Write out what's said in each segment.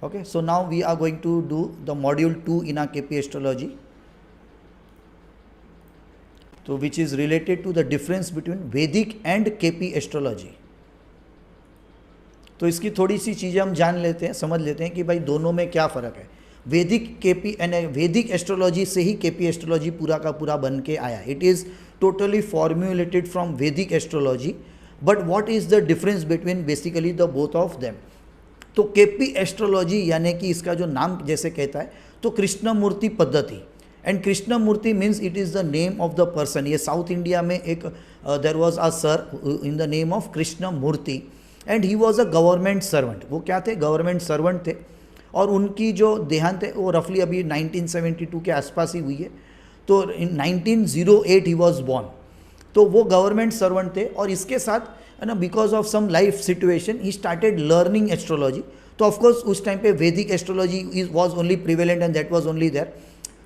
Okay, so now we are going to do the module 2 in our KP astrology, so which is related to the difference between Vedic and KP astrology. तो इसकी थोड़ी सी चीज़ें हम जान लेते हैं, समझ लेते हैं कि भाई दोनों में क्या फ़र्क है. वैदिक केपी एंड वैदिक एस्ट्रोलॉजी से ही केपी एस्ट्रोलॉजी पूरा का पूरा बन के आया. It is totally formulated from Vedic astrology, but what is the difference between basically the both of them. तो केपी एस्ट्रोलॉजी यानी कि इसका जो नाम जैसे कहता है तो कृष्णमूर्ति पद्धति, and Krishnamurti means it is the name of the person. ये साउथ इंडिया में एक there was a sir in the name of Krishnamurti and he was a government servant. वो क्या थे? गवर्नमेंट सर्वेंट थे, और उनकी जो देहांत है वो रफली अभी 1972 के आसपास ही हुई है. तो इन 1908 ही वॉज बॉर्न. तो वो गवर्नमेंट सर्वेंट थे, और इसके साथ है ना because of some life situation he started learning astrology. तो ऑफकोर्स उस टाइम पे Vedic astrology was only prevalent and that was only there.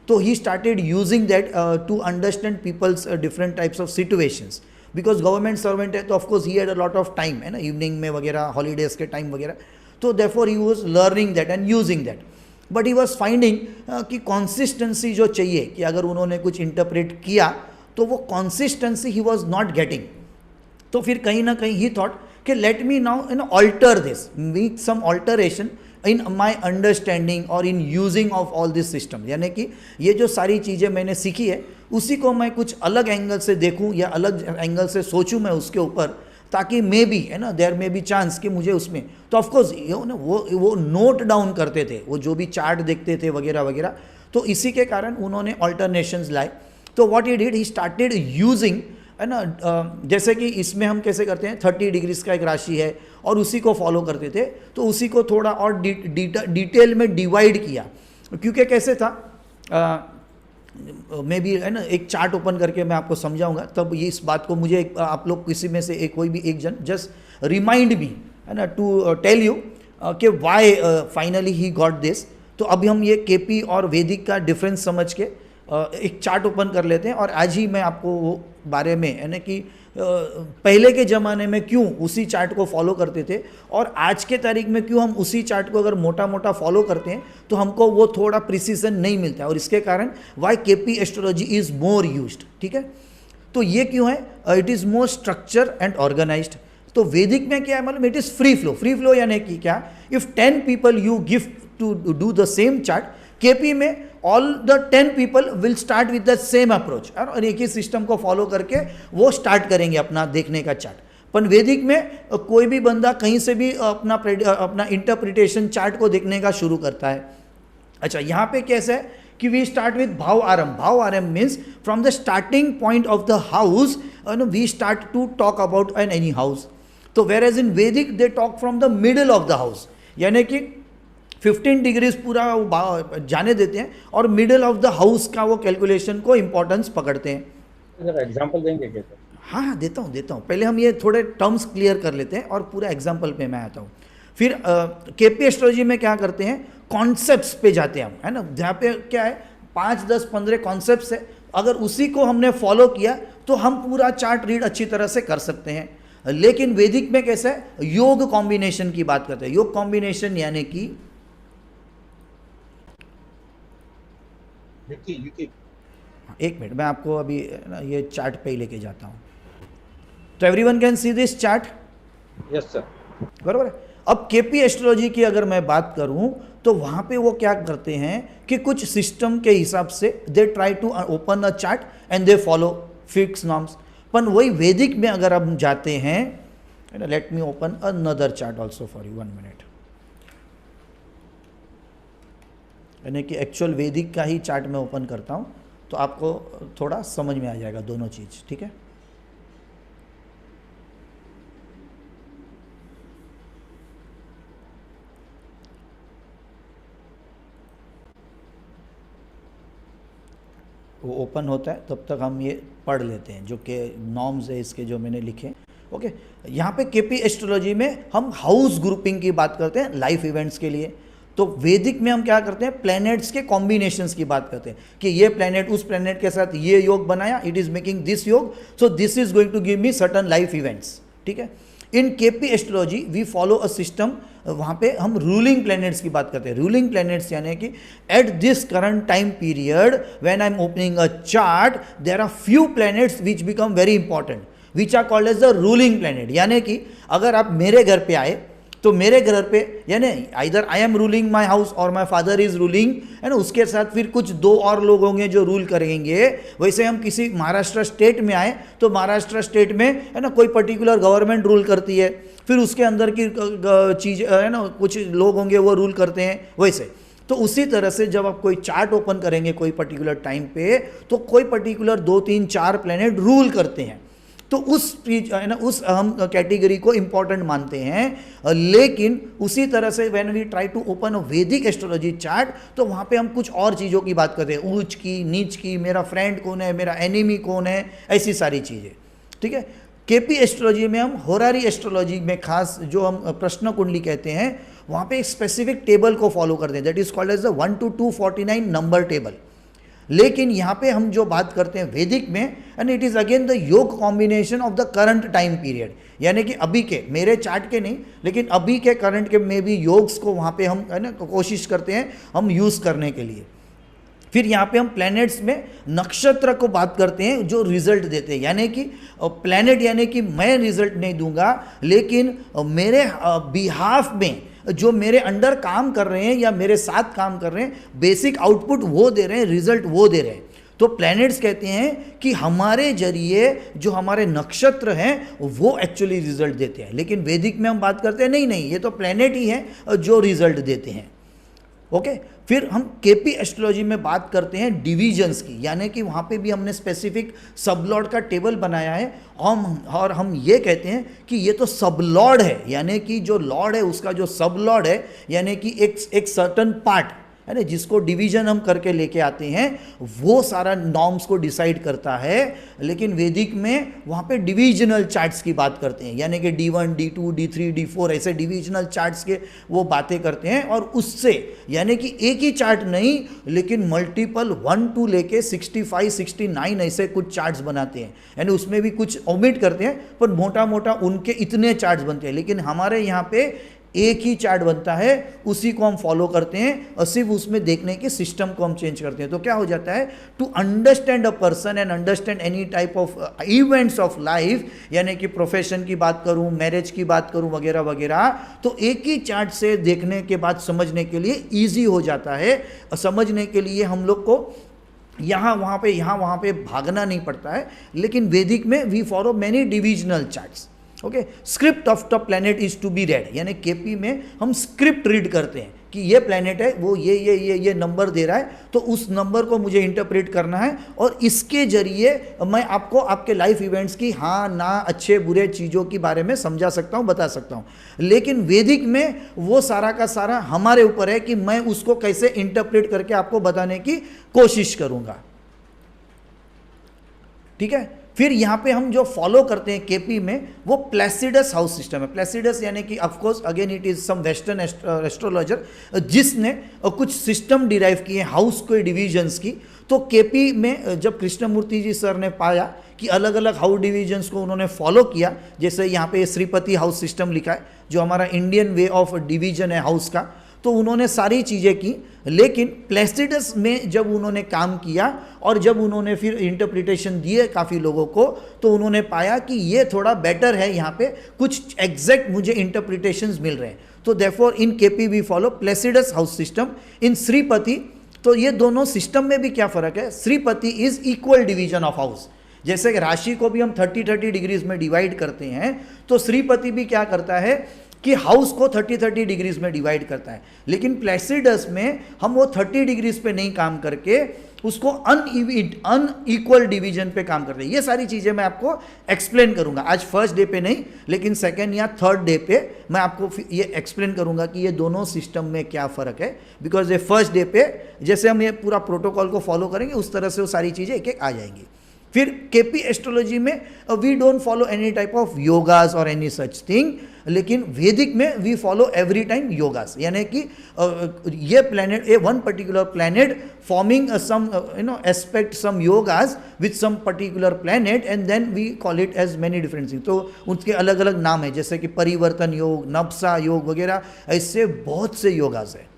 तो he started using that to understand people's different types of situations. Because government servant है तो of course he had a lot of time, है ना, evening में वगैरह, holidays के time वगैरह. तो therefore he was learning that and using that. But he was finding कि कॉन्सिस्टेंसी जो चाहिए, कि अगर उन्होंने कुछ इंटरप्रेट किया तो वो कॉन्सिस्टेंसी ही वाज नॉट गेटिंग. तो फिर कहीं ना कहीं ही थॉट कि let me now alter this, make some alteration in my understanding और in using of all this system. यानी कि ये जो सारी चीज़ें मैंने सीखी है उसी को मैं कुछ अलग एंगल से देखूं या अलग एंगल से सोचूं मैं उसके ऊपर, ताकि मे बी, है ना, देयर मे बी चांस कि मुझे उसमें. तो ऑफकोर्स वो नोट डाउन करते थे, वो जो भी चार्ट देखते थे वगैरह वगैरह. तो इसी के कारण उन्होंने ऑल्टरनेशंस लाए. तो what he did, he started using, है ना, जैसे कि इसमें हम कैसे करते हैं 30 डिग्रीज का एक राशि है और उसी को फॉलो करते थे. तो उसी को थोड़ा और डिटेल में डिवाइड किया. क्योंकि कैसे था, मे बी, है ना, एक चार्ट ओपन करके मैं आपको समझाऊंगा. तब ये इस बात को मुझे आप लोग किसी में से कोई भी एक जन जस्ट रिमाइंड मी, है ना, टू टेल यू कि why finally he got this. तो अभी हम ये केपी और वैदिक का डिफरेंस समझ के एक चार्ट ओपन कर लेते हैं, और आज ही मैं आपको वो बारे में, है ना, कि पहले के ज़माने में क्यों उसी चार्ट को फॉलो करते थे और आज के तारीख में क्यों हम उसी चार्ट को अगर मोटा मोटा फॉलो करते हैं तो हमको वो थोड़ा प्रिसीजन नहीं मिलता है, और इसके कारण why KP astrology is more used. ठीक है, तो ये क्यों है? It is more structure and organized. तो वैदिक में क्या है मालूम? It is free flow. Free flow यानी कि क्या? If 10 people you give to do the same chart, KP में all the 10 people will start with the same approach, और एक ही सिस्टम को फॉलो करके वो स्टार्ट करेंगे अपना देखने का चार्ट. पर वैदिक में कोई भी बंदा कहीं से भी अपना इंटरप्रिटेशन चार्ट को देखने का शुरू करता है. अच्छा, यहाँ पे कैसे है कि वी स्टार्ट विद भाव आरंभ. भाव आरंभ means from the starting point of the house we start to talk about an any house. तो whereas in Vedic they talk from the middle of the house, यानी कि 15 डिग्रीज पूरा जाने देते हैं और मिडल ऑफ द हाउस का वो कैलकुलेशन को इंपॉर्टेंस पकड़ते हैं. एग्जांपल देंगे क्या? हाँ, देता हूँ. पहले हम ये थोड़े टर्म्स क्लियर कर लेते हैं और पूरा एग्जांपल पे मैं आता हूँ. फिर केपी एस्ट्रोलॉजी में क्या करते हैं, कॉन्सेप्ट्स पे जाते हैं हम, है ना. जहाँ पे क्या है 5, 10, 15 कॉन्सेप्ट्स है. अगर उसी को हमने फॉलो किया तो हम पूरा चार्ट रीड अच्छी तरह से कर सकते हैं. लेकिन वैदिक में कैसा है, योग कॉम्बिनेशन की बात करते हैं. योग कॉम्बिनेशन यानी कि एक मिनट, मैं आपको अभी ना ये चार्ट पे ही लेके जाता हूँ. तो everyone can see this chart? Yes sir. बराबर है. अब केपी एस्ट्रोलॉजी की अगर मैं बात करूँ तो वहाँ पे वो क्या करते हैं कि कुछ सिस्टम के हिसाब से they try to open a chart and they follow fix norms. पर वही वैदिक में अगर हम जाते हैं, let me open another chart also for you, 1 minute. यानी कि एक्चुअल वैदिक का ही चार्ट मैं ओपन करता हूँ तो आपको थोड़ा समझ में आ जाएगा दोनों चीज़. ठीक है, वो ओपन होता है तब तक हम ये पढ़ लेते हैं जो कि नॉर्म्स है इसके जो मैंने लिखे. ओके, यहाँ पे केपी एस्ट्रोलॉजी में हम हाउस ग्रुपिंग की बात करते हैं लाइफ इवेंट्स के लिए. तो वैदिक में हम क्या करते हैं, प्लैनेट्स के कॉम्बिनेशंस की बात करते हैं कि ये प्लैनेट उस प्लैनेट के साथ ये योग बनाया, it is making this yog, so this is going to give me certain life events. ठीक है, in KP astrology we follow a system, वहाँ पे हम रूलिंग प्लैनेट्स की बात करते हैं। रूलिंग प्लैनेट्स यानी कि at this current time period when I am opening a chart there are few planets which become very important which are called as the ruling planet. यानी कि अगर आप मेरे घर पे आए तो मेरे घर पे यानी either I am ruling my house और माई फादर इज रूलिंग, है ना, उसके साथ फिर कुछ दो और लोग होंगे जो रूल करेंगे। वैसे हम किसी महाराष्ट्र स्टेट में आए तो महाराष्ट्र स्टेट में, है ना, कोई पर्टिकुलर गवर्नमेंट रूल करती है, फिर उसके अंदर की चीज़, है ना, कुछ लोग होंगे वो रूल करते हैं। वैसे तो उसी तरह से जब आप कोई चार्ट ओपन करेंगे कोई पर्टिकुलर टाइम पे, तो कोई पर्टिकुलर 2 3 4 प्लैनेट रूल करते हैं, तो उस चीज, है ना, उस हम कैटेगरी को इंपॉर्टेंट मानते हैं। लेकिन उसी तरह से when we try to open a Vedic astrology chart, तो वहाँ पे हम कुछ और चीज़ों की बात करते हैं, ऊंच की, नीच की, मेरा फ्रेंड कौन है, मेरा एनिमी कौन है, ऐसी सारी चीज़ें। ठीक है, केपी एस्ट्रोलॉजी में हम होरारी एस्ट्रोलॉजी में खास जो हम प्रश्न कुंडली कहते हैं, वहाँ पे एक स्पेसिफिक टेबल को फॉलो करते हैं, that is called as the 1 to 249 number table. लेकिन यहाँ पे हम जो बात करते हैं वैदिक में, and it is again the yoga combination of the current time period, यानी कि अभी के, मेरे चार्ट के नहीं लेकिन अभी के करंट के में भी योग्स को वहाँ पे हम, है ना, कोशिश करते हैं हम यूज़ करने के लिए। फिर यहाँ पे हम प्लैनेट्स में नक्षत्र को बात करते हैं जो रिजल्ट देते हैं, यानी कि प्लैनेट यानी कि मैं रिजल्ट नहीं दूंगा, लेकिन मेरे बिहाफ में जो मेरे अंडर काम कर रहे हैं या मेरे साथ काम कर रहे हैं, बेसिक आउटपुट वो दे रहे हैं, रिजल्ट वो दे रहे हैं। तो प्लैनेट्स कहते हैं कि हमारे जरिए जो हमारे नक्षत्र हैं वो एक्चुअली रिजल्ट देते हैं। लेकिन वैदिक में हम बात करते हैं नहीं नहीं, ये तो प्लैनेट ही है जो रिजल्ट देते हैं। ओके, फिर हम केपी एस्ट्रोलॉजी में बात करते हैं डिविजन्स की, यानी कि वहाँ पे भी हमने स्पेसिफिक सबलॉर्ड का टेबल बनाया है, और हम ये कहते हैं कि ये तो सबलॉर्ड है, यानी कि जो लॉर्ड है उसका जो सबलॉर्ड है, यानी कि एक सर्टन पार्ट है ना, जिसको डिवीजन हम करके लेके आते हैं, वो सारा नॉर्म्स को डिसाइड करता है। लेकिन वैदिक में वहाँ पे डिविजनल चार्ट्स की बात करते हैं, यानी कि D1 D2 D3 D4 ऐसे डिविजनल चार्ट्स के वो बातें करते हैं। और उससे यानी कि एक ही चार्ट नहीं लेकिन मल्टीपल 1 to लेके 65 69 ऐसे कुछ चार्ट्स बनाते हैं, यानी उसमें भी कुछ ओमिट करते हैं पर मोटा मोटा उनके इतने चार्ट्स बनते हैं। लेकिन हमारे यहाँ पे एक ही चार्ट बनता है, उसी को हम फॉलो करते हैं और सिर्फ उसमें देखने के सिस्टम को हम चेंज करते हैं। तो क्या हो जाता है, to understand a person and understand any type of events of life, यानी कि प्रोफेशन की बात करूं, मैरिज की बात करूं, वगैरह वगैरह, तो एक ही चार्ट से देखने के बाद समझने के लिए ईजी हो जाता है। समझने के लिए हम लोग को यहाँ वहाँ पे भागना नहीं पड़ता है। लेकिन वैदिक में we follow many divisional charts. Okay, script of the planet is to be read, यानी केपी में हम स्क्रिप्ट रीड करते हैं कि ये प्लैनेट है, वो ये नंबर दे रहा है, तो उस नंबर को मुझे इंटरप्रेट करना है और इसके जरिए मैं आपको आपके लाइफ इवेंट्स की हाँ ना अच्छे बुरे चीज़ों के बारे में समझा सकता हूँ, बता सकता हूँ। लेकिन वैदिक में वो सारा का सारा हमारे ऊपर है कि मैं उसको कैसे इंटरप्रेट करके आपको बताने की कोशिश करूँगा। ठीक है, फिर यहाँ पे हम जो फॉलो करते हैं केपी में वो प्लेसिडस हाउस सिस्टम है। प्लेसिडस यानी कि of course again it is some western astrologer जिसने कुछ सिस्टम डिराइव किए हाउस के डिविजन्स की। तो केपी में जब कृष्णमूर्ति जी सर ने पाया कि अलग अलग हाउस डिविजन्स को उन्होंने फॉलो किया, जैसे यहाँ पे श्रीपति हाउस सिस्टम लिखा है जो हमारा इंडियन वे ऑफ डिवीजन है हाउस का, तो उन्होंने सारी चीज़ें की। लेकिन प्लेसिडस में जब उन्होंने काम किया और जब उन्होंने फिर इंटरप्रिटेशन दिए काफ़ी लोगों को, तो उन्होंने पाया कि ये थोड़ा बेटर है, यहाँ पे कुछ एग्जैक्ट मुझे इंटरप्रिटेशंस मिल रहे हैं। तो therefore in KP we follow Placidus house system. In Shripati, तो ये दोनों सिस्टम में भी क्या फ़र्क है, Shripati is equal division of house. जैसे कि राशि को भी हम 30 डिग्रीज में डिवाइड करते हैं, तो श्रीपति भी क्या करता है कि हाउस को 30 डिग्रीज में डिवाइड करता है। लेकिन प्लेसिडस में हम वो 30 डिग्रीज पे नहीं काम करके उसको अनइक्वल डिवीजन पे काम करते हैं। ये सारी चीज़ें मैं आपको एक्सप्लेन करूंगा आज फर्स्ट डे पे नहीं, लेकिन सेकेंड या थर्ड डे पे मैं आपको ये एक्सप्लेन करूंगा कि ये दोनों सिस्टम में क्या फ़र्क है। बिकॉज ये फर्स्ट डे पे जैसे हम ये पूरा प्रोटोकॉल को फॉलो करेंगे उस तरह से वो सारी चीज़ें एक एक आ जाएंगी। फिर केपी एस्ट्रोलॉजी में we don't follow any type of yogas और एनी सच थिंग, लेकिन वैदिक में we follow every time yogas, यानी कि ये planet, a one particular planet forming some aspect some yogas with some particular planet and then we call it as many different thing. तो उसके अलग अलग नाम है, जैसे कि परिवर्तन योग, नब्सा योग वगैरह, ऐसे बहुत से योगास है।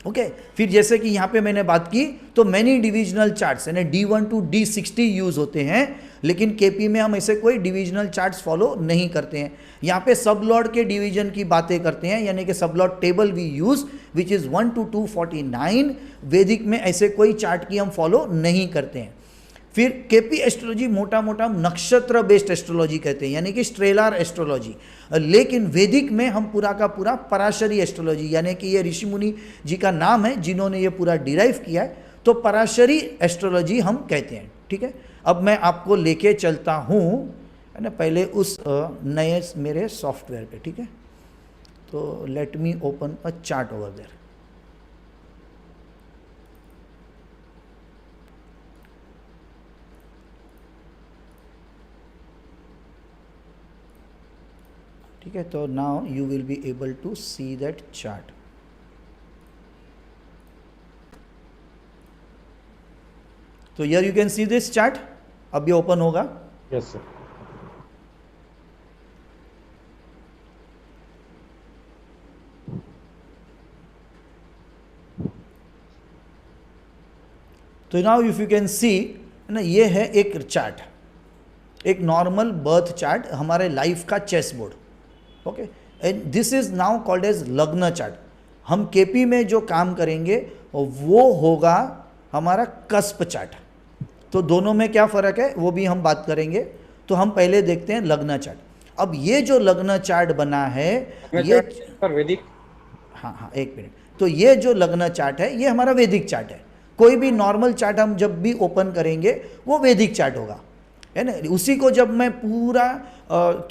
ओके फिर जैसे कि यहाँ पे मैंने बात की तो मैनी डिविजनल चार्ट्स यानी D1 to D60 यूज़ होते हैं, लेकिन केपी में हम ऐसे कोई डिविजनल चार्ट्स फॉलो नहीं करते हैं। यहाँ पे सब लॉर्ड के डिवीजन की बातें करते हैं, यानी कि सब log table we use which is 1 to 249। वैदिक में ऐसे कोई चार्ट की हम फॉलो नहीं करते हैं। फिर केपी एस्ट्रोलॉजी मोटा मोटा नक्षत्र बेस्ड एस्ट्रोलॉजी कहते हैं, यानी कि स्ट्रेलार एस्ट्रोलॉजी, लेकिन वैदिक में हम पूरा का पूरा पराशरी एस्ट्रोलॉजी, यानी कि ये ऋषि मुनि जी का नाम है जिन्होंने ये पूरा डिराइव किया है, तो पराशरी एस्ट्रोलॉजी हम कहते हैं। ठीक है, अब मैं आपको लेके चलता हूँ है ना, पहले उस नए मेरे सॉफ्टवेयर पे। ठीक है, तो let me open a chart over there. ठीक है, तो now you will be able to see that chart. तो here you can see this chart, अब ये ओपन होगा। Yes sir. तो now if you can see ना, ये है एक चार्ट, एक नॉर्मल बर्थ चार्ट, हमारे लाइफ का chess board. Okay, and this is now called as lagna chart. हम केपी में जो काम करेंगे वो होगा हमारा कस्प चार्ट। तो दोनों में क्या फ़र्क है वो भी हम बात करेंगे। तो हम पहले देखते हैं लग्न चार्ट। अब ये जो लग्न चार्ट बना है ये पर वैदिक, हाँ एक मिनट, तो ये जो लग्न चार्ट है ये हमारा वैदिक चार्ट है। कोई भी नॉर्मल चार्ट हम जब भी ओपन करेंगे वो वैदिक चार्ट होगा, है ना। उसी को जब मैं पूरा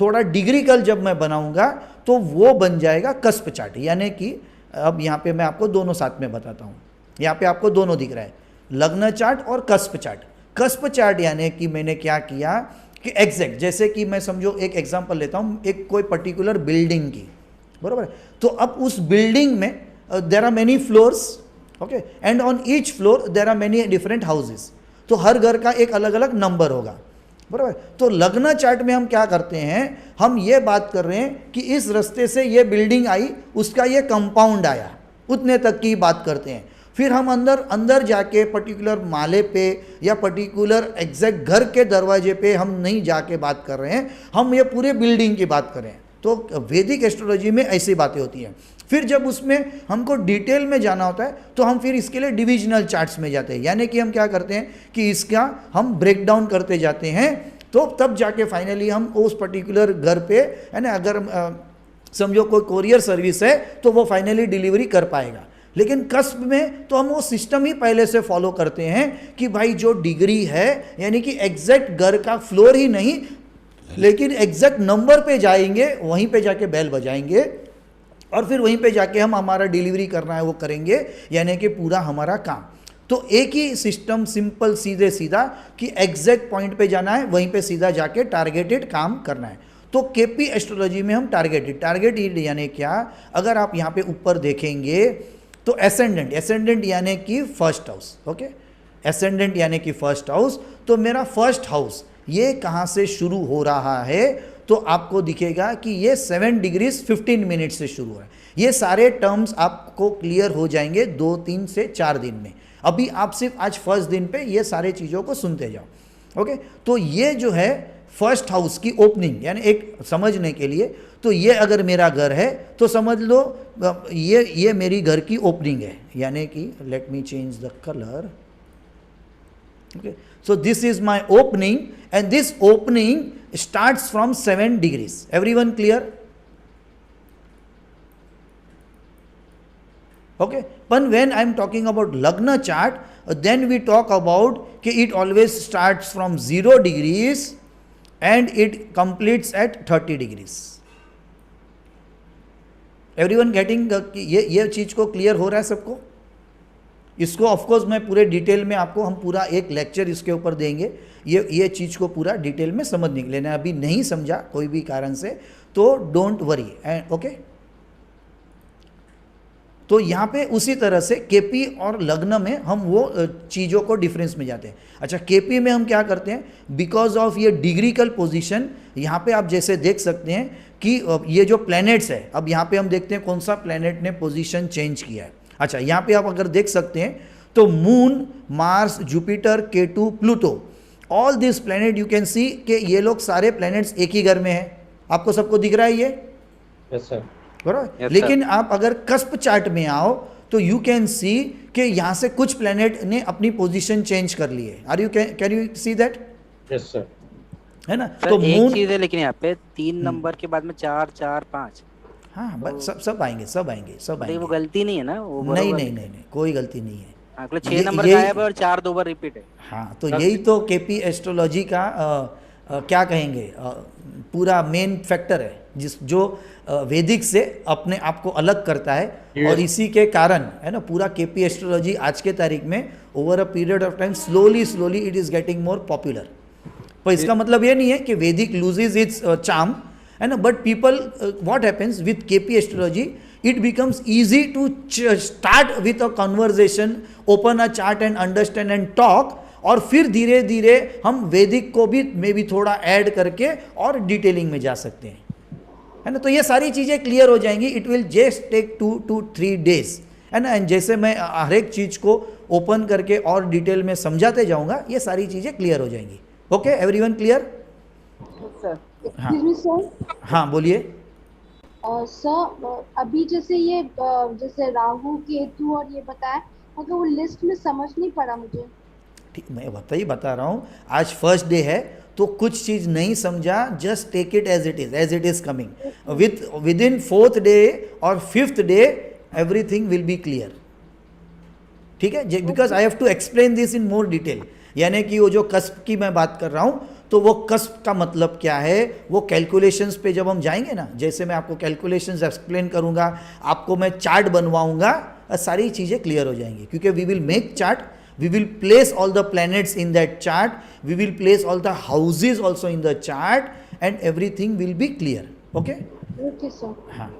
थोड़ा डिग्रिकल जब मैं बनाऊंगा तो वो बन जाएगा कस्प चार्ट, यानी कि अब यहाँ पे मैं आपको दोनों साथ में बताता हूँ। यहाँ पे आपको दोनों दिख रहा है, लग्न चार्ट और कस्प चार्ट। कस्प चार्ट यानी कि मैंने क्या किया कि एग्जैक्ट, जैसे कि मैं समझो एक एग्जांपल लेता हूँ, एक कोई पर्टिकुलर बिल्डिंग की, बराबर है। तो अब उस बिल्डिंग में there are many floors, okay, and on each floor there are many different houses. तो हर घर का एक अलग अलग नंबर होगा, बराबर। तो लग्न चार्ट में हम क्या करते हैं, हम ये बात कर रहे हैं कि इस रास्ते से ये बिल्डिंग आई, उसका ये कंपाउंड आया, उतने तक की बात करते हैं। फिर हम अंदर जाके पर्टिकुलर माले पे या पर्टिकुलर एग्जैक्ट घर के दरवाजे पे हम नहीं जाके बात कर रहे हैं, हम ये पूरे बिल्डिंग की बात कर रहे हैं। तो वैदिक एस्ट्रोलॉजी में ऐसी बातें होती हैं। फिर जब उसमें हमको डिटेल में जाना होता है तो हम फिर इसके लिए डिविजनल चार्ट्स में जाते हैं, यानी कि हम क्या करते हैं कि इसका हम ब्रेक डाउन करते जाते हैं। तो तब जाके फाइनली हम उस पर्टिकुलर घर पे, है ना, अगर समझो कोई कोरियर सर्विस है तो वो फाइनली डिलीवरी कर पाएगा। लेकिन कस्प में तो हम वो सिस्टम ही पहले से फॉलो करते हैं कि भाई जो डिग्री है, यानी कि एग्जैक्ट घर का फ्लोर ही नहीं, लेकिन एग्जैक्ट नंबर पे जाएंगे, वहीं पे जाके बेल बजाएंगे और फिर वहीं पे जाके हम हमारा डिलीवरी करना है वो करेंगे, यानी कि पूरा हमारा काम। तो एक ही सिस्टम, सिंपल सीधे सीधा, कि एग्जैक्ट पॉइंट पे जाना है, वहीं पे सीधा जाके टारगेटेड काम करना है। तो केपी एस्ट्रोलॉजी में हम टारगेटेड यानी क्या, अगर आप यहाँ पे ऊपर देखेंगे तो एसेंडेंट यानी कि फर्स्ट हाउस, ओके, एसेंडेंट यानी कि फर्स्ट हाउस। तो मेरा फर्स्ट हाउस ये कहाँ से शुरू हो रहा है, तो आपको दिखेगा कि ये 7 डिग्रीज 15 मिनट से शुरू है। ये सारे टर्म्स आपको क्लियर हो जाएंगे 2, 3 से 4 दिन में। अभी आप सिर्फ आज फर्स्ट दिन पे ये सारे चीज़ों को सुनते जाओ, ओके। तो ये जो है फर्स्ट हाउस की ओपनिंग, यानी एक समझने के लिए, तो ये अगर मेरा घर है तो समझ लो ये मेरी घर की ओपनिंग है, यानी कि let me change the colour, okay. So this is my opening, and this opening starts from 7 degrees. Everyone clear? Okay. But when I am talking about Lagna chart, then we talk about कि it always starts from 0 degrees and it completes at 30 degrees. Everyone getting ये चीज को clear हो रहा है सबको? इसको of course मैं पूरे डिटेल में आपको, हम पूरा एक लेक्चर इसके ऊपर देंगे, ये चीज़ को पूरा डिटेल में समझने के लिए। अभी नहीं समझा कोई भी कारण से तो डोंट वरी, ओके। तो यहाँ पे उसी तरह से केपी और लग्न में हम वो चीज़ों को डिफरेंस में जाते हैं। अच्छा, केपी में हम क्या करते हैं, बिकॉज ऑफ ये डिग्रिकल पोजीशन, यहाँ पे आप जैसे देख सकते हैं कि ये जो प्लैनेट्स है, अब यहाँ पे हम देखते हैं कौन सा प्लैनेट ने पोजीशन चेंज किया है। अच्छा, यहाँ पे आप अगर देख सकते हैं तो Moon, Mars, Jupiter, Ketu, Pluto, all this planet you can see कि ये लोग सारे प्लैनेट्स एक ही घर में हैं। आपको सबको दिख रहा है ये? Yes sir. बराबर। Yes, लेकिन आप अगर कस्प चार्ट में आओ तो यू कैन सी कि यहाँ से कुछ प्लैनेट ने अपनी पोजीशन चेंज कर ली है। Are you can you see that? Yes sir. है ना? सर तो एक मून, चीज है लेकिन यहाँ पे 3 नंबर के बाद में 4 4 5, हाँ सब आएंगे, सब आएंगे, सब अरे वो आएंगे। गलती नहीं है ना, वो नहीं बरोबर नहीं है। नहीं नहीं, कोई गलती नहीं है। अगले 6 ये- नंबर यही- गायब है और 4 2 बार रिपीट है। हाँ, तो यही तो केपी एस्ट्रोलॉजी का क्या कहेंगे, पूरा मेन फैक्टर है जिस जो वैदिक से अपने आप को अलग करता है। Yes. और इसी के कारण है ना, पूरा केपी एस्ट्रोलॉजी आज के तारीख में over a period of time slowly it is getting more popular. पर इसका मतलब ये नहीं है कि वैदिक लूजेज इट्स चार्म, है ना, but people, what happens with KP astrology, it becomes easy to start with a conversation, open a chart and understand and talk, और फिर धीरे धीरे हम वैदिक को भी मे भी थोड़ा ऐड करके और डिटेलिंग में जा सकते हैं, है ना। तो ये सारी चीज़ें क्लियर हो जाएंगी। It will just take 2 to 3 days, है ना। एंड जैसे मैं हर एक चीज़ को ओपन करके और डिटेल में समझाते जाऊंगा, ये सारी चीज़ें क्लियर हो जाएंगी। Okay, everyone clear? सर, हाँ। Excuse me sir. हाँ बोलिए। सर, अभी जैसे ये जैसे राहु केतु और ये बताया, मगर वो लिस्ट में समझ नहीं पड़ा मुझे। ठीक, मैं बता रहा हूँ, आज फर्स्ट डे है तो कुछ चीज़ नहीं समझा, just take it as it is coming. Within 4th day और 5th day everything will be clear. ठीक है, because I have to explain this in more detail. यानी कि वो जो कस्प की मैं बात कर रहा हूँ, तो वो कस्प का मतलब क्या है, वो कैलकुलेशंस पे जब हम जाएंगे ना, जैसे मैं आपको कैलकुलेशंस एक्सप्लेन करूँगा, आपको मैं चार्ट बनवाऊँगा, सारी चीज़ें क्लियर हो जाएंगी। क्योंकि we will make chart, we will place all the planets in that chart, we will place all the houses also in the chart, and everything will be clear. Okay? Okay sir. हाँ,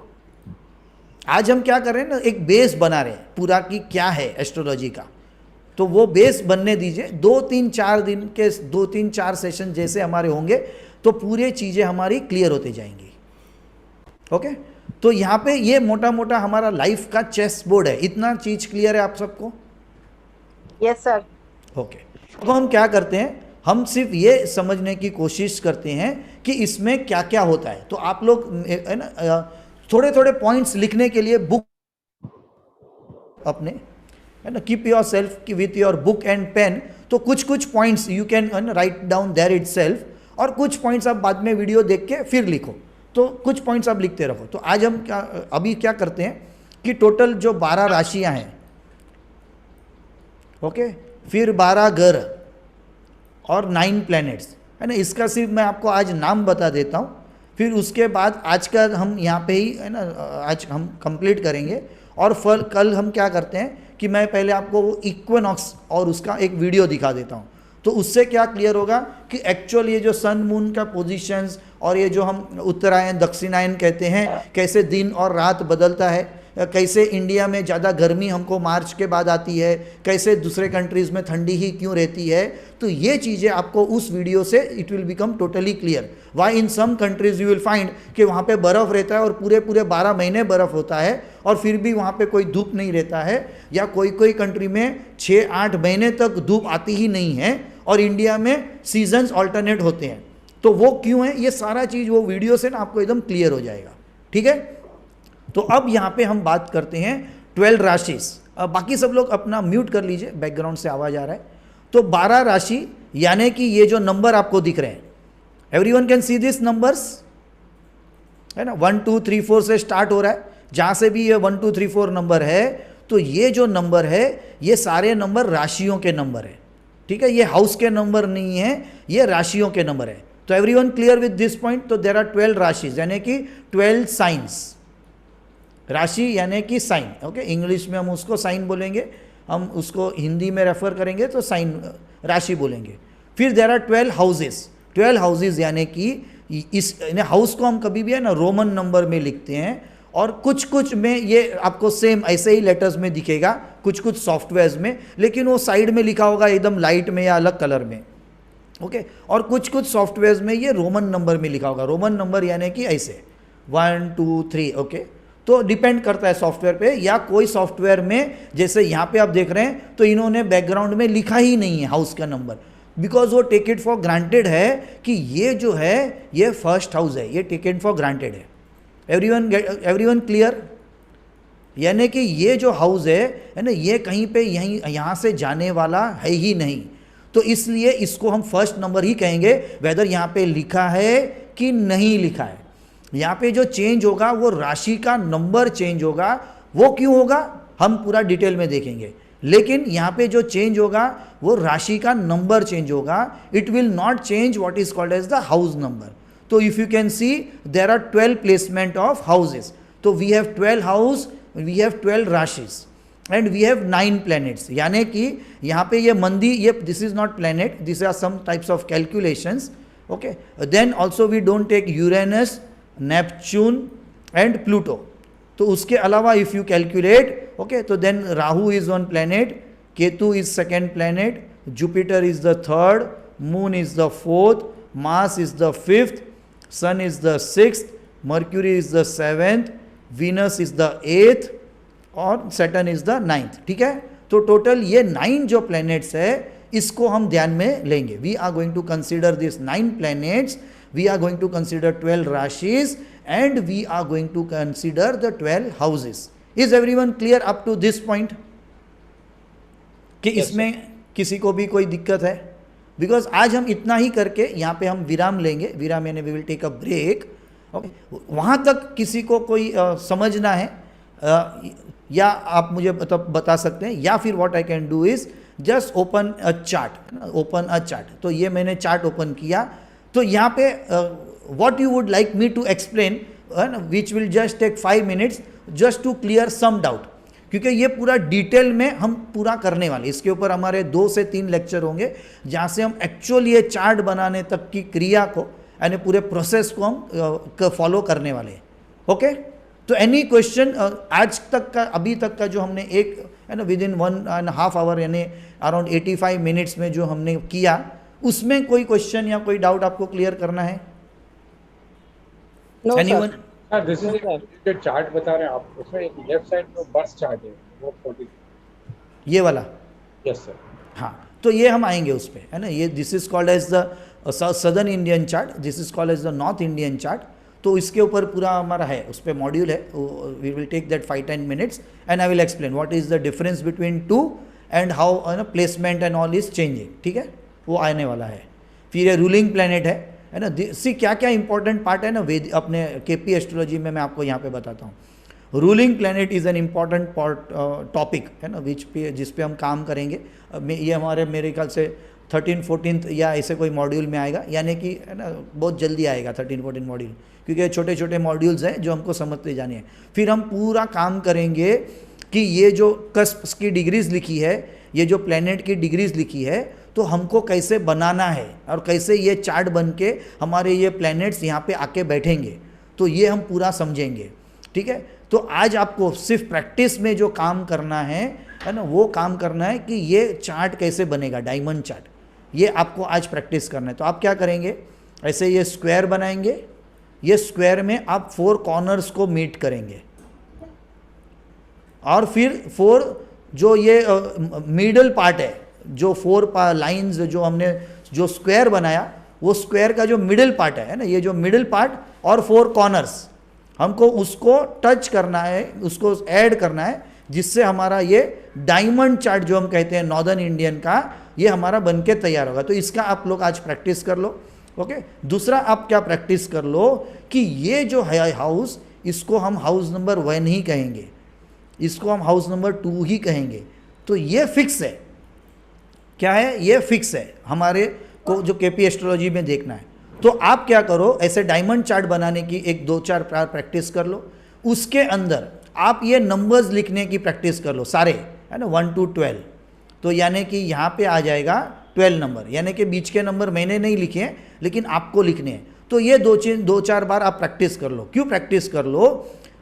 आज हम क्या कर रहे हैं ना, एक base बना रहे हैं पूरा कि क्या है एस्ट्रोलॉजी का। तो वो बेस बनने दीजिए, 2-3-4 दिन के 2-3-4 सेशन जैसे हमारे होंगे तो पूरे चीज़ें हमारी क्लियर होते जाएंगी। ओके, तो यहाँ पे ये मोटा मोटा हमारा लाइफ का चेस बोर्ड है। इतना चीज़ क्लियर है आप सबको? Yes sir. ओके, अब हम क्या करते हैं, हम सिर्फ ये समझने की कोशिश करते हैं कि इसमें क्या क्या होता है। तो आप लोग है ना, थोड़े थोड़े पॉइंट्स लिखने के लिए बुक अपने, है ना, keep yourself with your book and pen. तो कुछ points you can write down there itself, और कुछ पॉइंट्स आप बाद में वीडियो देख के फिर लिखो। तो कुछ पॉइंट्स आप लिखते रहो। तो आज हम अभी क्या करते हैं कि टोटल जो 12 राशियां हैं, ओके, फिर 12 ग्रह और 9 प्लैनेट्स, है ना, इसका सिर्फ मैं आपको आज नाम बता देता हूँ। फिर उसके बाद आज का हम यहाँ पे ही, है ना, आज हम कंप्लीट करेंगे। और कल हम क्या करते हैं कि मैं पहले आपको वो इक्विनॉक्स और उसका एक वीडियो दिखा देता हूँ। तो उससे क्या क्लियर होगा कि एक्चुअल ये जो सन मून का पोजीशंस और ये जो हम उत्तरायण दक्षिणायन कहते हैं, कैसे दिन और रात बदलता है, कैसे इंडिया में ज़्यादा गर्मी हमको मार्च के बाद आती है, कैसे दूसरे कंट्रीज़ में ठंडी ही क्यों रहती है। तो ये चीज़ें आपको उस वीडियो से it will become totally clear. Why in some countries you will find कि वहाँ पे बर्फ़ रहता है और पूरे 12 महीने बर्फ़ होता है और फिर भी वहाँ पे कोई धूप नहीं रहता है, या कोई कंट्री में 6-8 महीने तक धूप आती ही नहीं है, और इंडिया में सीजन्स ऑल्टरनेट होते हैं। तो वो क्यों है, ये सारा चीज़ वो वीडियो से ना आपको एकदम क्लियर हो जाएगा। ठीक है, तो अब यहाँ पे हम बात करते हैं 12 राशिस। अब बाकी सब लोग अपना म्यूट कर लीजिए, बैकग्राउंड से आवाज़ आ रहा है। तो 12 राशि, यानी कि ये जो नंबर आपको दिख रहे हैं, everyone can see this numbers, है ना, 1 2 3 4 से स्टार्ट हो रहा है। जहाँ से भी ये 1 2 3 4 नंबर है, तो ये जो नंबर है, ये सारे नंबर राशियों के नंबर है। ठीक है, ये हाउस के नंबर नहीं है, ये राशियों के नंबर है। तो everyone clear with this point? तो देयर आर 12 राशिज, यानी कि 12 साइंस। राशि यानी कि साइन, ओके, इंग्लिश में हम उसको साइन बोलेंगे। हम उसको हिंदी में रेफर करेंगे तो साइन राशि बोलेंगे। फिर देर आर 12 हाउसेस, 12 हाउसेस यानी कि इस हाउस को हम कभी भी है ना रोमन नंबर में लिखते हैं, और कुछ कुछ में ये आपको सेम ऐसे ही लेटर्स में दिखेगा, कुछ कुछ सॉफ्टवेयर्स में, लेकिन वो साइड में लिखा होगा एकदम लाइट में या अलग कलर में, ओके। और कुछ कुछ सॉफ्टवेयर्स में ये रोमन नंबर में लिखा होगा। रोमन नंबर यानी कि ऐसे 1 2 3, ओके। तो डिपेंड करता है सॉफ्टवेयर पे, या कोई सॉफ्टवेयर में जैसे यहाँ पे आप देख रहे हैं तो इन्होंने बैकग्राउंड में लिखा ही नहीं है हाउस का नंबर, बिकॉज वो टेक इट फॉर ग्रांटेड है कि ये जो है ये फर्स्ट हाउस है, ये टेक इट फॉर ग्रांटेड है। Everyone clear? यानी कि ये जो हाउस है ना, ये कहीं पे यहाँ से जाने वाला है ही नहीं, तो इसलिए इसको हम फर्स्ट नंबर ही कहेंगे, वेदर यहाँ पे लिखा है कि नहीं लिखा है। यहाँ पे जो चेंज होगा वो राशि का नंबर चेंज होगा। वो क्यों होगा हम पूरा डिटेल में देखेंगे, लेकिन यहाँ पे जो चेंज होगा वो राशि का नंबर चेंज होगा। It will not change what is called as the house number. तो if you can see there are 12 placement of houses. तो we have 12 house, we have 12 rashis and we have 9 planets. यानी कि यहाँ पे ये मंदी, ये this is not planet, this are some types of calculations, okay. Then also we don't take Uranus, Neptune and Pluto. तो उसके अलावा इफ यू कैलकुलेट, ओके, तो then Rahu is one planet, Ketu is second planet, Jupiter is the third, moon is the fourth, Mars is the fifth, sun is the sixth, Mercury is the seventh, Venus is the eighth और Saturn is the ninth. ठीक है, तो total ये 9 जो planets है इसको हम ध्यान में लेंगे। We are going to consider this 9 planets, we are going to consider 12 rashis and we are going to consider the 12 houses. Is everyone clear up to this point कि इसमें किसी को भी कोई दिक्कत है? बिकॉज आज हम इतना ही करके यहाँ पे हम विराम लेंगे, विराम यानी we will take a break, okay. वहाँ तक किसी को कोई समझना है या आप मुझे बता सकते हैं, या फिर what I can do is just open a chart, open a chart. तो ये मैंने चार्ट ओपन किया, तो यहाँ पे what you would like me to explain which will just take 5 minutes just to clear some doubt, क्योंकि ये पूरा डिटेल में हम पूरा करने वाले। इसके ऊपर हमारे 2 से 3 लेक्चर होंगे जहाँ से हम एक्चुअली ये चार्ट बनाने तक की क्रिया को यानी पूरे प्रोसेस को हम फॉलो करने वाले हैं, ओके। तो एनी क्वेश्चन आज तक का, अभी तक का जो हमने एक है ना विद इन 1.5 आवर यानी अराउंड 85 मिनट्स में जो हमने किया, उसमें कोई क्वेश्चन या कोई डाउट आपको क्लियर करना है? No, Anyone? हाँ, दिस इज जो चार्ट बता रहे हैं आप, उसमें एक लेफ्ट साइड में बर्थ चार्ट है वो 40। ये वाला? Yes sir. हाँ, तो ये हम आएंगे उस पर, है ना। ये this is called as the southern Indian chart, this is called as the north Indian chart. तो इसके ऊपर पूरा हमारा है, उस पर मॉड्यूल है, we will take that 5-10 minutes and I will explain what is the difference between 2 and how ना placement and all is changing. ठीक है, वो आने वाला है। फिर ये रूलिंग प्लैनेट है ना। सी क्या क्या इंपॉर्टेंट पार्ट है ना वेद अपने केपी एस्ट्रोलॉजी में मैं आपको यहाँ पे बताता हूँ। Ruling planet is an important topic है ना, जिस पे हम काम करेंगे। ये हमारे मेरे ख्याल से 13-14 या ऐसे कोई मॉड्यूल में आएगा, यानी कि है ना बहुत जल्दी आएगा 13-14 मॉड्यूल, क्योंकि छोटे छोटे मॉड्यूल्स हैं जो हमको समझते जाने हैं। फिर हम पूरा काम करेंगे कि ये जो कस्प की डिग्रीज लिखी है, ये जो प्लैनेट की डिग्रीज लिखी है, तो हमको कैसे बनाना है और कैसे ये चार्ट बन के हमारे ये प्लैनेट्स यहाँ पे आके बैठेंगे, तो ये हम पूरा समझेंगे। ठीक है, तो आज आपको सिर्फ प्रैक्टिस में जो काम करना है ना, वो काम करना है कि ये चार्ट कैसे बनेगा, डायमंड चार्ट, ये आपको आज प्रैक्टिस करना है। तो आप क्या करेंगे, ऐसे ये स्क्वायर बनाएंगे, ये स्क्वायर में आप 4 कॉर्नर्स को मीट करेंगे, और फिर 4 जो ये मिडल पार्ट है, जो 4 लाइंस जो हमने जो स्क्वायर बनाया, वो स्क्वायर का जो मिडिल पार्ट है ना, ये जो मिडिल पार्ट और 4 कॉर्नर्स, हमको उसको टच करना है, उसको ऐड करना है, जिससे हमारा ये डायमंड चार्ट जो हम कहते हैं नॉर्दर्न इंडियन का, ये हमारा बन के तैयार होगा। तो इसका आप लोग आज प्रैक्टिस कर लो, ओके। दूसरा आप क्या प्रैक्टिस कर लो कि ये जो है हाउस, इसको हम हाउस नंबर 1 ही कहेंगे, इसको हम हाउस नंबर 2 ही कहेंगे। तो ये फिक्स है, क्या है, ये फिक्स है हमारे को जो केपी एस्ट्रोलॉजी में देखना है। तो आप क्या करो, ऐसे डायमंड चार्ट बनाने की 1-2-4 प्रैक्टिस कर लो। उसके अंदर आप ये नंबर्स लिखने की प्रैक्टिस कर लो, सारे है ना, 1 to 12, तो यानी कि यहाँ पे आ जाएगा 12 नंबर, यानी कि बीच के नंबर मैंने नहीं लिखे हैं लेकिन आपको लिखने हैं। तो ये दो चार बार आप प्रैक्टिस कर लो। क्यों प्रैक्टिस कर लो?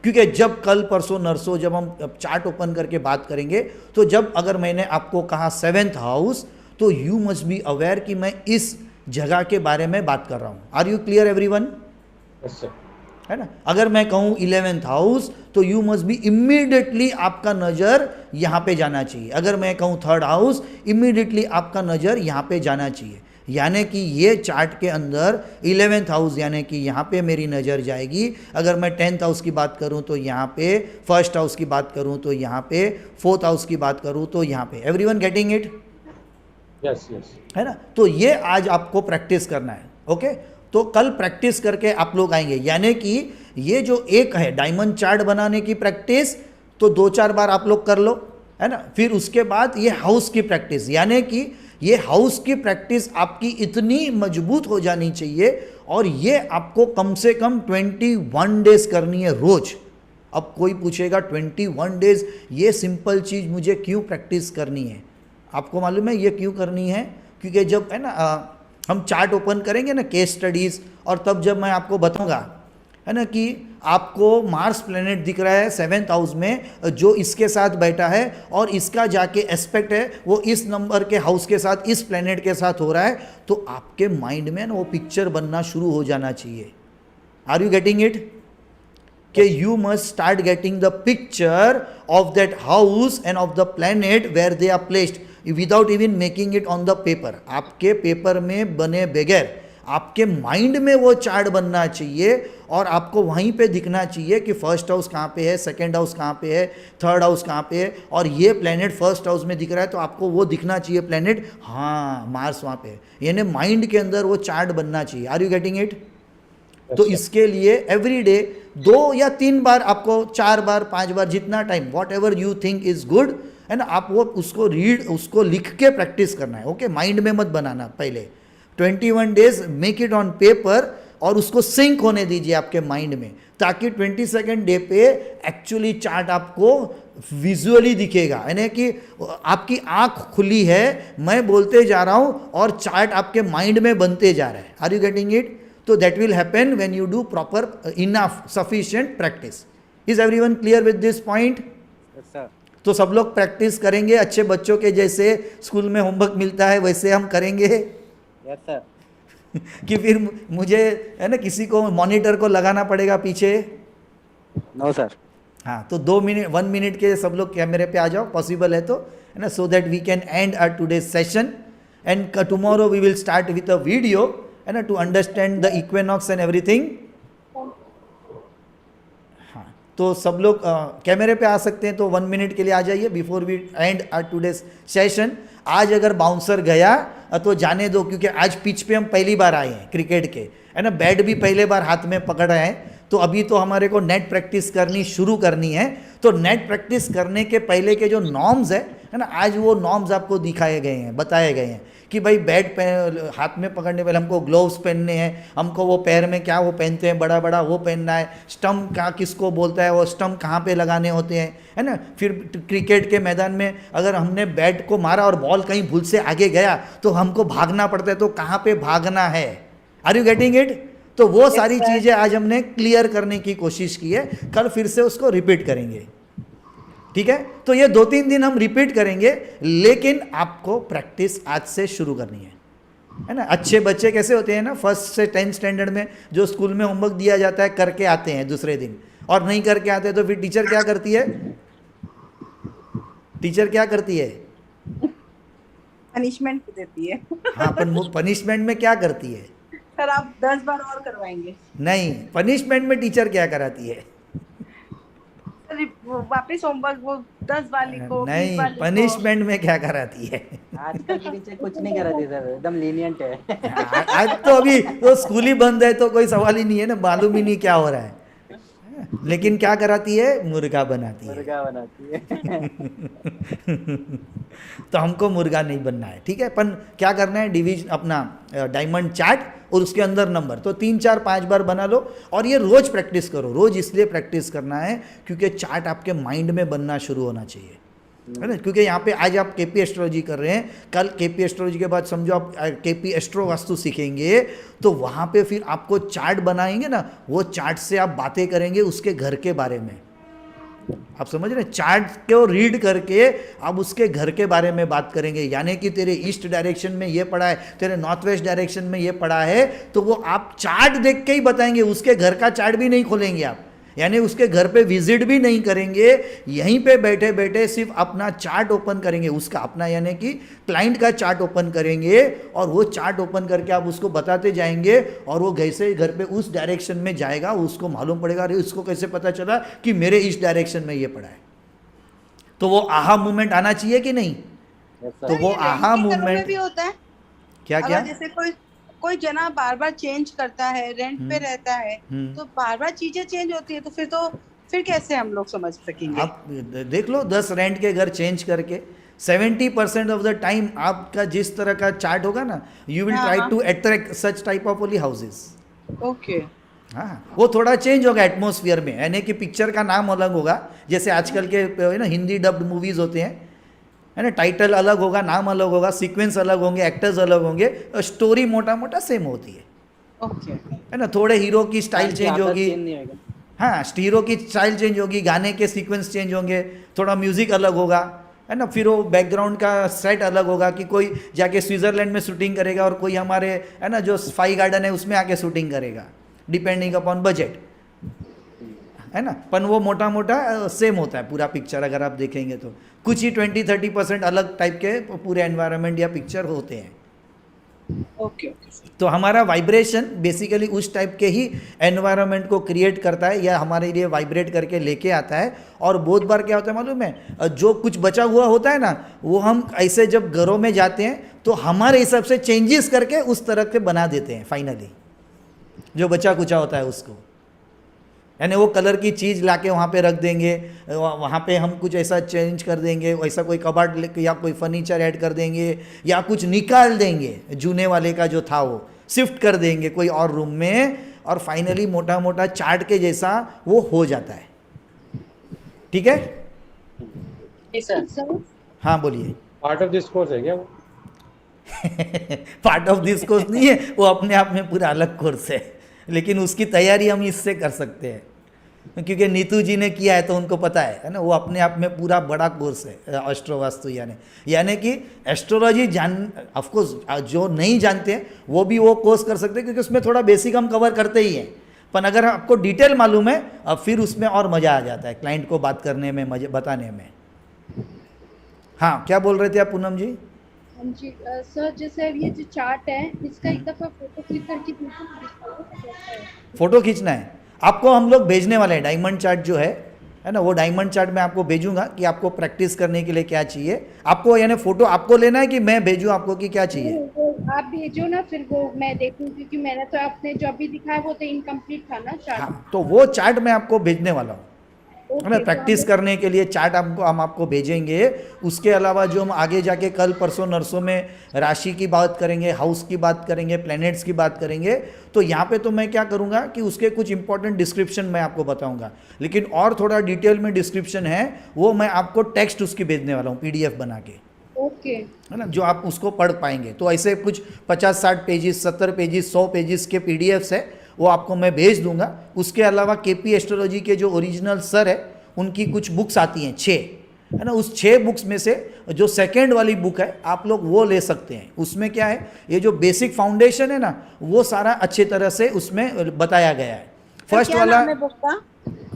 क्योंकि जब कल परसों नरसों जब हम चार्ट ओपन करके बात करेंगे, तो जब अगर मैंने आपको कहा 7th हाउस, तो यू मस्ट बी अवेयर कि मैं इस जगह के बारे में बात कर रहा हूँ। Are you clear everyone? Yes sir. है ना। अगर मैं कहूँ 11th हाउस, तो यू मस्ट बी इमीडिएटली आपका नज़र यहाँ पे जाना चाहिए। अगर मैं कहूँ 3rd हाउस, इमीडिएटली आपका नज़र यहाँ पे जाना चाहिए। यानी कि ये चार्ट के अंदर 11th हाउस यानी कि यहाँ पे मेरी नज़र जाएगी। अगर मैं 10th हाउस की बात करूँ तो यहाँ पे, 1st हाउस की बात करूँ तो यहाँ पे, 4th हाउस की बात करूँ तो यहाँ पे। Everyone getting it? Yes yes. है ना। तो ये आज आपको प्रैक्टिस करना है। ओके, तो कल प्रैक्टिस करके आप लोग आएंगे। यानी कि ये जो एक है डायमंड चार्ट बनाने की प्रैक्टिस, तो 2-4 बार आप लोग कर लो, है ना। फिर उसके बाद ये हाउस की प्रैक्टिस, यानी कि ये हाउस की प्रैक्टिस आपकी इतनी मजबूत हो जानी चाहिए, और ये आपको कम से कम 21 डेज करनी है रोज। अब कोई पूछेगा 21 डेज ये सिंपल चीज़ मुझे क्यों प्रैक्टिस करनी है? आपको मालूम है ये क्यों करनी है? क्योंकि जब है ना हम चार्ट ओपन करेंगे ना, केस स्टडीज़, और तब जब मैं आपको बताऊंगा, है ना, कि आपको मार्स प्लेनेट दिख रहा है 7th हाउस में जो इसके साथ बैठा है, और इसका जाके एस्पेक्ट है वो इस नंबर के हाउस के साथ, इस प्लेनेट के साथ हो रहा है, तो आपके माइंड में ना वो पिक्चर बनना शुरू हो जाना चाहिए। Are you getting it? कि you must start getting the picture of that house and of the planet where they are placed without even making it on the paper. आपके पेपर में बने बगैर आपके माइंड में वो चार्ट बनना चाहिए, और आपको वहीं पे दिखना चाहिए कि 1st हाउस कहाँ पे है, 2nd हाउस कहाँ पे है, 3rd हाउस कहाँ पे है, और ये प्लेनेट 1st हाउस में दिख रहा है, तो आपको वो दिखना चाहिए प्लेनेट, हाँ मार्स वहाँ पे है। यानी माइंड के अंदर वो चार्ट बनना चाहिए। Are you getting it? तो इसके लिए एवरी डे 2 या 3 बार, आपको 4 बार 5 बार, जितना time, what ever you think is good, है ना, आप वो उसको उसको लिख के प्रैक्टिस करना है। ओके, माइंड में मत बनाना। पहले 21 days make it on paper, और उसको सिंक होने दीजिए आपके माइंड में, ताकि 22nd डे पे एक्चुअली चार्ट आपको विजुअली दिखेगा। यानी कि आपकी आंख खुली है, मैं बोलते जा रहा हूँ और चार्ट आपके माइंड में बनते जा रहा है। Are you getting it? तो that will happen when you do proper enough sufficient practice. Is everyone clear with this point? Sir तो सब लोग प्रैक्टिस करेंगे अच्छे बच्चों के जैसे स्कूल में होमवर्क मिलता है वैसे हम करेंगे। Yes sir. कि फिर मुझे, है ना, किसी को मॉनिटर को लगाना पड़ेगा पीछे? No sir. हाँ, तो 1 मिनट के सब लोग कैमरे पे आ जाओ, पॉसिबल है तो, है ना, so that we can end our today session, and tomorrow we will start with a video, है ना, to understand the equinox and everything. हाँ, तो सब लोग कैमरे पे आ सकते हैं, तो 1 मिनट के लिए आ जाइए before we end our today session. आज अगर बाउंसर गया तो जाने दो, क्योंकि आज पिच पे हम पहली बार आए हैं क्रिकेट के, है ना, बैट भी पहले बार हाथ में पकड़ रहे हैं, तो अभी तो हमारे को नेट प्रैक्टिस करनी शुरू करनी है। तो नेट प्रैक्टिस करने के पहले के जो नॉर्म्स है ना, आज वो नॉर्म्स आपको दिखाए गए हैं, बताए गए हैं कि भाई बैट हाथ में पकड़ने वाले हमको ग्लोव्स पहनने हैं, हमको वो पैर में क्या वो पहनते हैं बड़ा बड़ा वो पहनना है, स्टंप का किसको बोलता है, वो स्टंप कहाँ पे लगाने होते हैं, है ना। फिर क्रिकेट के मैदान में अगर हमने बैट को मारा और बॉल कहीं भूल से आगे गया तो हमको भागना पड़ता है, तो कहाँ पे भागना है। Are you getting it? तो वो सारी चीज़ें आज हमने क्लियर करने की कोशिश की है, कल फिर से उसको रिपीट करेंगे, ठीक है। तो ये 2-3 दिन हम रिपीट करेंगे, लेकिन आपको प्रैक्टिस आज से शुरू करनी है ना। अच्छे बच्चे कैसे होते हैं ना, 1st से 10th स्टैंडर्ड में जो स्कूल में होमवर्क दिया जाता है करके आते हैं दूसरे दिन, और नहीं करके आते तो फिर टीचर क्या करती है? टीचर क्या करती है? पनिशमेंट देती है। हाँ, पर पनिशमेंट में क्या करती है? सर आप 10 बार और करवाएंगे। नहीं, पनिशमेंट में टीचर क्या कराती है? सर वापस होमवर्क वो 10 वाली को, 20 नहीं, वाली को। पनिशमेंट में क्या कराती है? आजकल के टीचर कुछ नहीं कराते सर, एकदम लीनियंट है। आज तो अभी तो स्कूल ही बंद है, तो कोई सवाल ही नहीं है ना, मालूम ही नहीं क्या हो रहा है। लेकिन क्या कराती है? मुर्गा बनाती है। मुर्गा बनाती है। तो हमको मुर्गा नहीं बनना है, ठीक है। पर क्या करना है? डिवीजन अपना डायमंड चार्ट और उसके अंदर नंबर, तो 3, 4, 5 बार बना लो, और ये रोज प्रैक्टिस करो। रोज इसलिए प्रैक्टिस करना है क्योंकि चार्ट आपके माइंड में बनना शुरू होना चाहिए। है ना, क्योंकि यहाँ पे आज आप केपी एस्ट्रोलॉजी कर रहे हैं, कल केपी एस्ट्रोलॉजी के बाद समझो आप केपी एस्ट्रो वास्तु सीखेंगे, तो वहाँ पे फिर आपको चार्ट बनाएंगे ना, वो चार्ट से आप बातें करेंगे उसके घर के बारे में। आप समझ रहे हैं, चार्ट को रीड करके आप उसके घर के बारे में बात करेंगे, यानी कि तेरे ईस्ट डायरेक्शन में ये पड़ा है, तेरे नॉर्थ वेस्ट डायरेक्शन में ये पड़ा है, तो वो आप चार्ट देख के ही बताएंगे, उसके घर का चार्ट भी नहीं खोलेंगे आप, यानी उसके घर पे विजिट भी नहीं करेंगे, यहीं पे बैठे बैठे सिर्फ अपना चार्ट ओपन करेंगे, उसका अपना यानी कि क्लाइंट का चार्ट ओपन करेंगे, और वो चार्ट ओपन करके आप उसको बताते जाएंगे, और वो कैसे घर पे उस डायरेक्शन में जाएगा, उसको मालूम पड़ेगा अरे उसको कैसे पता चला कि मेरे इस डायरेक्शन में ये पड़ा है। तो वो आहा मूवमेंट आना चाहिए कि नहीं? तो वो आहा मूवमेंट भी होता है क्या क्या, अगर जैसे कोई जना बार बार चेंज करता है, रेंट पे रहता है, तो बार बार चीजें चेंज होती है, तो फिर कैसे हम लोग समझ सकेंगे? आप देख लो 10 रेंट के घर चेंज करके 70% ऑफ द टाइम आपका जिस तरह का चार्ट होगा ना, you will try to attract such type of only houses. Okay, हाँ, वो थोड़ा चेंज होगा एटमॉस्फेयर में, यानी कि पिक्चर का नाम अलग होगा, जैसे आजकल के है ना हिंदी डब्ड मूवीज होते हैं, है ना, टाइटल अलग होगा, नाम अलग होगा, सीक्वेंस अलग होंगे, एक्टर्स अलग होंगे, स्टोरी मोटा मोटा सेम होती है, ओके, है ना, थोड़े हीरो की स्टाइल चेंज होगी, नहीं होगा। हाँ हीरो की स्टाइल चेंज होगी, गाने के सीक्वेंस चेंज होंगे, थोड़ा म्यूजिक अलग होगा, है ना, फिर वो बैकग्राउंड का सेट अलग होगा, कि कोई जाके स्विट्जरलैंड में शूटिंग करेगा और कोई हमारे है ना जो स्पाई गार्डन है उसमें आके शूटिंग करेगा, डिपेंडिंग अपॉन बजट, है ना, पर वो मोटा मोटा सेम होता है पूरा पिक्चर। अगर आप देखेंगे तो कुछ ही 20-30% अलग टाइप के पूरे एनवायरनमेंट या पिक्चर होते हैं। Okay, okay. तो हमारा वाइब्रेशन बेसिकली उस टाइप के ही एनवायरनमेंट को क्रिएट करता है या हमारे लिए वाइब्रेट करके लेके आता है। और बहुत बार क्या होता है मालूम है, जो कुछ बचा हुआ होता है ना, वो हम ऐसे जब घरों में जाते हैं तो हमारे हिसाब से चेंजेस करके उस तरह के बना देते हैं फाइनली, जो बचा कुचा होता है उसको, यानी वो कलर की चीज़ लाके वहाँ पे रख देंगे, वहाँ पे हम कुछ ऐसा चेंज कर देंगे, ऐसा कोई कबाड़ या कोई फर्नीचर ऐड कर देंगे, या कुछ निकाल देंगे जूने वाले का जो था वो शिफ्ट कर देंगे कोई और रूम में, और फाइनली मोटा मोटा चार्ट के जैसा वो हो जाता है। ठीक है, सर हाँ बोलिए। पार्ट ऑफ दिस कोर्स है क्या वो? पार्ट ऑफ दिस कोर्स नहीं है, वो अपने आप में पूरा अलग कोर्स है, लेकिन उसकी तैयारी हम इससे कर सकते हैं, क्योंकि नीतू जी ने किया है तो उनको पता है ना, वो अपने आप में पूरा बड़ा कोर्स है एस्ट्रो वास्तु, यानी कि एस्ट्रोलॉजी ऑफ कोर्स जो नहीं जानते हैं वो भी वो कोर्स कर सकते हैं, क्योंकि उसमें थोड़ा बेसिक हम कवर करते ही हैं, पर अगर आपको डिटेल मालूम है अब फिर उसमें और मज़ा आ जाता है क्लाइंट को बात करने में, मजे बताने में। हाँ क्या बोल रहे थे आप पूनम जी? हाँ जी सर, जैसे ये जो चार्ट है इसका एक दफा फोटो क्लिक करके बिल्कुल फोटो खींचना है आपको, हम लोग भेजने वाले हैं डायमंड चार्ट जो है ना, वो डायमंड चार्ट मैं आपको भेजूंगा कि आपको प्रैक्टिस करने के लिए क्या चाहिए आपको, यानी फोटो आपको लेना है कि मैं भेजूं आपको कि क्या चाहिए? आप भेजो ना, फिर वो मैं देखूं, क्योंकि मैंने तो आपने जो अभी दिखाया वो तो इनकम्प्लीट था ना चार्ट। हाँ, तो वो चार्ट मैं आपको भेजने वाला हूँ, है ना, ओके, प्रैक्टिस करने के लिए चार्ट हम आपको भेजेंगे। उसके अलावा जो हम आगे जाके कल परसों नरसों में राशि की बात करेंगे, हाउस की बात करेंगे, प्लैनेट्स की बात करेंगे, तो यहाँ पे तो मैं क्या करूँगा कि उसके कुछ इंपॉर्टेंट डिस्क्रिप्शन मैं आपको बताऊँगा, लेकिन और थोड़ा डिटेल में डिस्क्रिप्शन है वो मैं आपको टेक्स्ट उसकी भेजने वाला हूँ PDF बना के, ओके, है ना, जो आप उसको पढ़ पाएंगे। तो ऐसे कुछ 50-60 पेजेस, 70 पेजेस, 100 पेजेस के PDFs है, वो आपको मैं भेज दूंगा। उसके अलावा KP एस्ट्रोलॉजी के जो ओरिजिनल सर है उनकी कुछ बुक्स आती हैं 6, है ना, उस 6 बुक्स में से जो सेकेंड वाली बुक है आप लोग वो ले सकते हैं। उसमें क्या है, ये जो बेसिक फाउंडेशन है ना वो सारा अच्छे तरह से उसमें बताया गया है। फर्स्ट वाला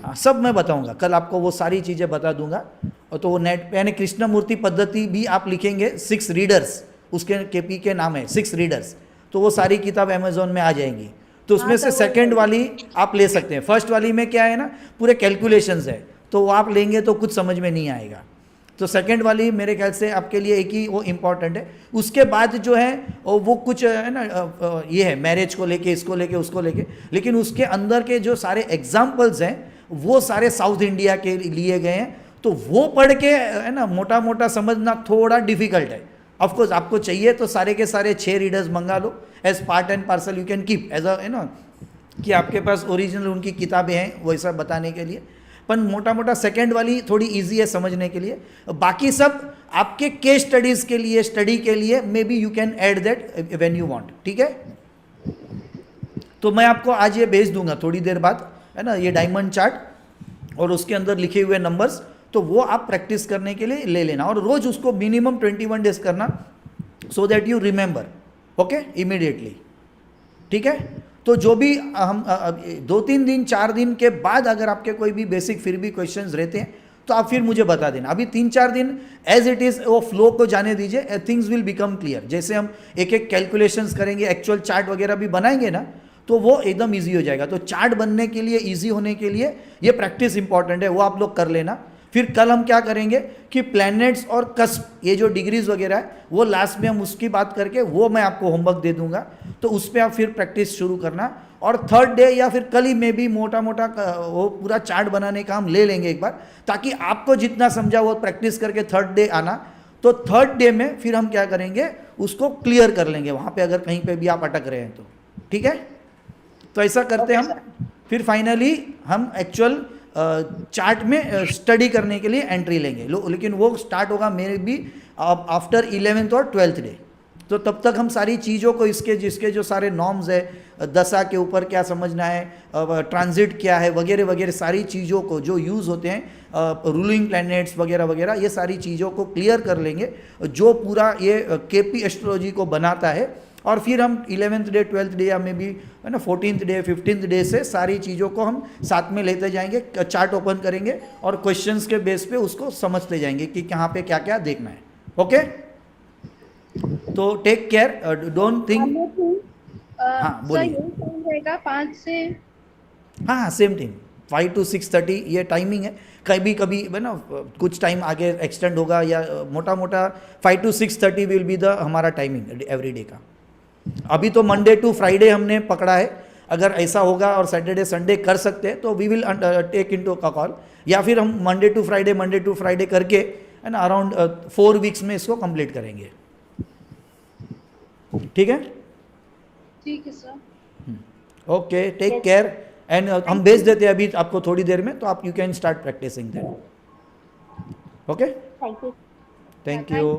हाँ, सब मैं बताऊंगा कल आपको, वो सारी चीज़ें बता दूंगा। और तो वो नेट पे यानी कृष्णमूर्ति पद्धति भी आप लिखेंगे 6 रीडर्स, उसके KP के नाम है 6 रीडर्स, तो वो सारी किताब अमेजोन में आ जाएंगी। तो उसमें से सेकंड वाली आप ले सकते हैं। फर्स्ट वाली में क्या है ना, पूरे कैलकुलेशंस है, तो वो आप लेंगे तो कुछ समझ में नहीं आएगा। तो सेकंड वाली मेरे ख्याल से आपके लिए एक ही वो इम्पॉर्टेंट है। उसके बाद जो है वो कुछ है ना, ये है मैरिज को लेके, इसको लेके, उसको लेके, लेकिन उसके अंदर के जो सारे एग्जाम्पल्स हैं वो सारे साउथ इंडिया के लिए गए हैं, तो वो पढ़ के है ना मोटा मोटा समझना थोड़ा डिफिकल्ट है। ऑफकोर्स आपको चाहिए तो सारे के सारे 6 रीडर्स मंगा लो, as part and parcel you can keep as a, है ना, कि आपके पास ओरिजिनल उनकी किताबें हैं वैसा बताने के लिए। पण मोटा मोटा सेकंड वाली थोड़ी इजी है समझने के लिए, बाकी सब आपके केस स्टडीज़ के लिए, स्टडी के लिए may be you can add that when you want, ठीक है। तो मैं आपको आज ये भेज दूंगा थोड़ी देर बाद, है ना, ये डायमंड चार्ट और उसके अंदर लिखे हुए नंबर्स, तो वो आप प्रैक्टिस करने के लिए ले लेना और रोज उसको मिनिमम 21 डेज करना, so that you remember, okay, immediately, ठीक है। तो जो भी हम 2-3 दिन 4 दिन के बाद अगर आपके कोई भी बेसिक फिर भी क्वेश्चंस रहते हैं तो आप फिर मुझे बता देना। अभी 3-4 दिन एज इट इज़ वो फ्लो को जाने दीजिए, थिंग्स विल बिकम क्लियर। जैसे हम एक एक कैलकुलेशंस करेंगे, एक्चुअल चार्ट वगैरह भी बनाएंगे ना, तो वो एकदम ईजी हो जाएगा। तो चार्ट बनने के लिए, ईजी होने के लिए ये प्रैक्टिस इंपॉर्टेंट है, वो आप लोग कर लेना। फिर कल हम क्या करेंगे कि प्लैनेट्स और कस्प, ये जो डिग्रीज वगैरह है, वो लास्ट में हम उसकी बात करके वो मैं आपको होमवर्क दे दूंगा, तो उस पर आप फिर प्रैक्टिस शुरू करना। और थर्ड डे या फिर कल ही में भी मोटा मोटा वो पूरा चार्ट बनाने का हम ले लेंगे एक बार, ताकि आपको जितना समझा वो प्रैक्टिस करके थर्ड डे आना। तो थर्ड डे में फिर हम क्या करेंगे, उसको क्लियर कर लेंगे वहाँ पे, अगर कहीं पे भी आप अटक रहे हैं तो, ठीक है। तो ऐसा करते हम, फिर फाइनली हम एक्चुअल चार्ट में स्टडी करने के लिए एंट्री लेंगे। लेकिन वो स्टार्ट होगा मेरे भी आफ्टर 11th और 12th डे। तो तब तक हम सारी चीज़ों को, इसके जिसके जो सारे नॉर्म्स है, दशा के ऊपर क्या समझना है, ट्रांजिट क्या है, वगैरह वगैरह सारी चीज़ों को जो यूज़ होते हैं, रूलिंग प्लैनेट्स वगैरह वगैरह, ये सारी चीज़ों को क्लियर कर लेंगे जो पूरा ये केपी एस्ट्रोलॉजी को बनाता है। और फिर हम 11th डे, 12th डे या मे बी, है ना, 14th डे, 15th डे से सारी चीज़ों को हम साथ में लेते जाएंगे, चार्ट ओपन करेंगे और क्वेश्चंस के बेस पे उसको समझते जाएंगे कि कहाँ पे क्या क्या देखना है, ओके। तो टेक केयर, डोंट थिंक। हाँ बोलिए। रहेगा 5 से, हाँ सेम टाइम 5 to 6:30 ये टाइमिंग है। कभी कभी है ना कुछ टाइम आगे एक्सटेंड होगा, या मोटा मोटा 5 to 6:30 विल बी द हमारा टाइमिंग एवरी डे का। अभी तो मंडे टू फ्राइडे हमने पकड़ा है, अगर ऐसा होगा और सैटरडे संडे कर सकते हैं तो वी विल टेक इनटू का कॉल, या फिर हम मंडे टू फ्राइडे करके, है ना, अराउंड 4 वीक्स में इसको कंप्लीट करेंगे, ठीक है। ठीक है sir, okay, take care and हम भेज देते हैं अभी आपको थोड़ी देर में, तो आप you can start practicing then, okay. Thank you. Thank you.